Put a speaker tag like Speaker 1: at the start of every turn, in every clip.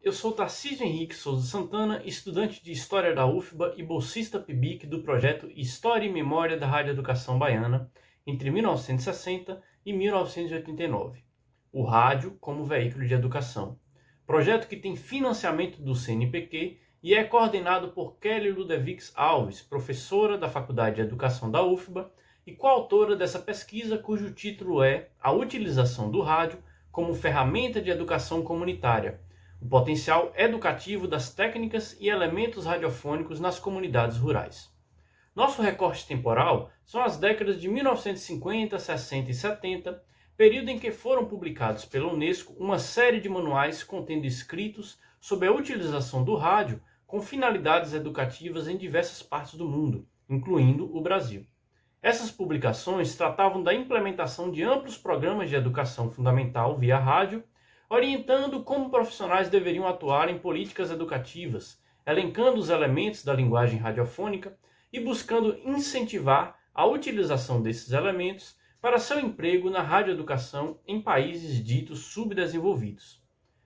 Speaker 1: eu sou Tarcísio Henrique Souza Santana, estudante de História da UFBA e bolsista PIBIC do projeto História e Memória da Rádio Educação Baiana entre 1960 e 1989. O rádio como veículo de educação. Projeto que tem financiamento do CNPq e é coordenado por Kelly Ludevics Alves, professora da Faculdade de Educação da UFBA e coautora dessa pesquisa cujo título é A Utilização do Rádio como Ferramenta de Educação Comunitária, o potencial educativo das técnicas e elementos radiofônicos nas comunidades rurais. Nosso recorte temporal são as décadas de 1950, 60 e 70, período em que foram publicados pela Unesco uma série de manuais contendo escritos sobre a utilização do rádio com finalidades educativas em diversas partes do mundo, incluindo o Brasil. Essas publicações tratavam da implementação de amplos programas de educação fundamental via rádio, orientando como profissionais deveriam atuar em políticas educativas, elencando os elementos da linguagem radiofônica e buscando incentivar a utilização desses elementos para seu emprego na radioeducação em países ditos subdesenvolvidos.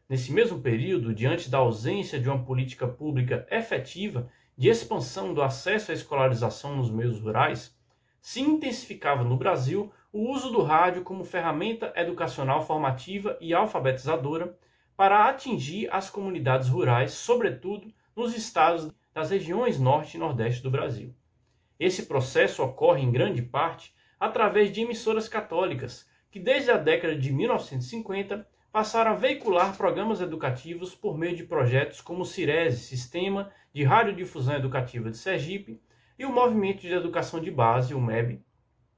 Speaker 1: Nesse mesmo período, diante da ausência de uma política pública efetiva de expansão do acesso à escolarização nos meios rurais, se intensificava no Brasil o uso do rádio como ferramenta educacional formativa e alfabetizadora para atingir as comunidades rurais, sobretudo nos estados das regiões norte e nordeste do Brasil. Esse processo ocorre em grande parte através de emissoras católicas, que desde a década de 1950 passaram a veicular programas educativos por meio de projetos como o CIRESE, Sistema de Radiodifusão Educativa de Sergipe, e o Movimento de Educação de Base, o MEB,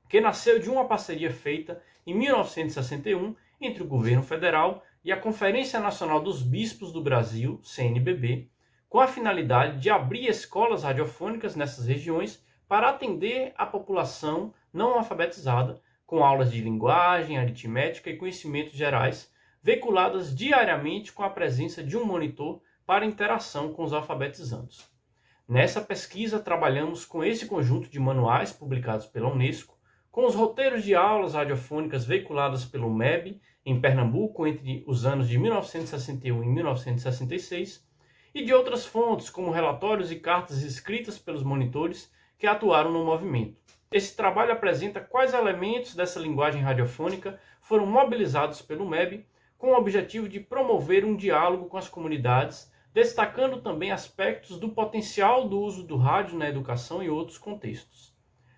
Speaker 1: que nasceu de uma parceria feita em 1961 entre o governo federal e a Conferência Nacional dos Bispos do Brasil, CNBB, com a finalidade de abrir escolas radiofônicas nessas regiões para atender a população não alfabetizada, com aulas de linguagem, aritmética e conhecimentos gerais, veiculadas diariamente com a presença de um monitor para interação com os alfabetizandos. Nessa pesquisa, trabalhamos com esse conjunto de manuais publicados pela Unesco, com os roteiros de aulas radiofônicas veiculadas pelo MEB em Pernambuco entre os anos de 1961 e 1966, e de outras fontes, como relatórios e cartas escritas pelos monitores que atuaram no movimento. Esse trabalho apresenta quais elementos dessa linguagem radiofônica foram mobilizados pelo MEB com o objetivo de promover um diálogo com as comunidades, destacando também aspectos do potencial do uso do rádio na educação e outros contextos.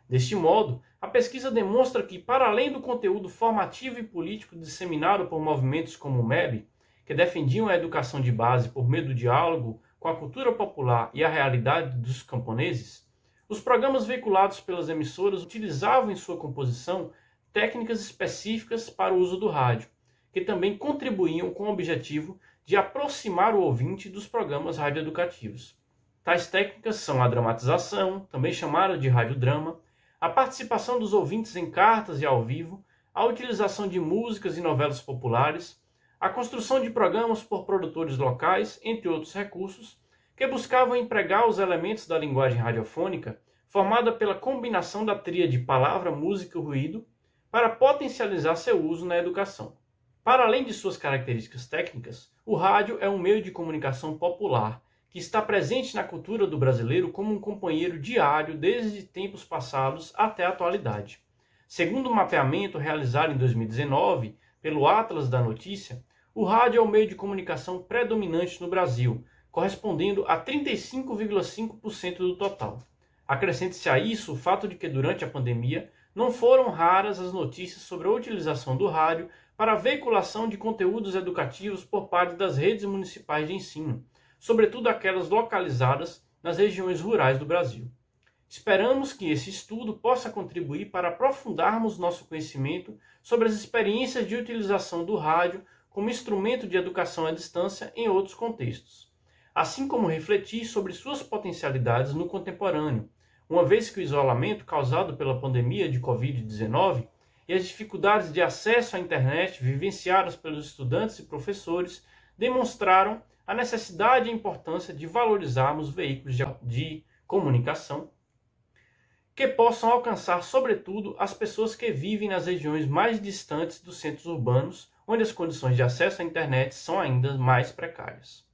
Speaker 1: Deste modo, a pesquisa demonstra que, para além do conteúdo formativo e político disseminado por movimentos como o MEB, que defendiam a educação de base por meio do diálogo com a cultura popular e a realidade dos camponeses, os programas veiculados pelas emissoras utilizavam em sua composição técnicas específicas para o uso do rádio, que também contribuíam com o objetivo de aproximar o ouvinte dos programas radioeducativos. Tais técnicas são a dramatização, também chamada de radiodrama, a participação dos ouvintes em cartas e ao vivo, a utilização de músicas e novelas populares, a construção de programas por produtores locais, entre outros recursos, que buscavam empregar os elementos da linguagem radiofônica, formada pela combinação da tríade palavra, música e ruído, para potencializar seu uso na educação. Para além de suas características técnicas, o rádio é um meio de comunicação popular, que está presente na cultura do brasileiro como um companheiro diário desde tempos passados até a atualidade. Segundo o mapeamento realizado em 2019 pelo Atlas da Notícia, o rádio é o meio de comunicação predominante no Brasil, correspondendo a 35,5% do total. Acrescente-se a isso o fato de que durante a pandemia não foram raras as notícias sobre a utilização do rádio para a veiculação de conteúdos educativos por parte das redes municipais de ensino, sobretudo aquelas localizadas nas regiões rurais do Brasil. Esperamos que esse estudo possa contribuir para aprofundarmos nosso conhecimento sobre as experiências de utilização do rádio como instrumento de educação à distância em outros contextos, assim como refletir sobre suas potencialidades no contemporâneo, uma vez que o isolamento causado pela pandemia de Covid-19 e as dificuldades de acesso à internet vivenciadas pelos estudantes e professores demonstraram a necessidade e a importância de valorizarmos veículos de comunicação que possam alcançar, sobretudo, as pessoas que vivem nas regiões mais distantes dos centros urbanos, onde as condições de acesso à internet são ainda mais precárias.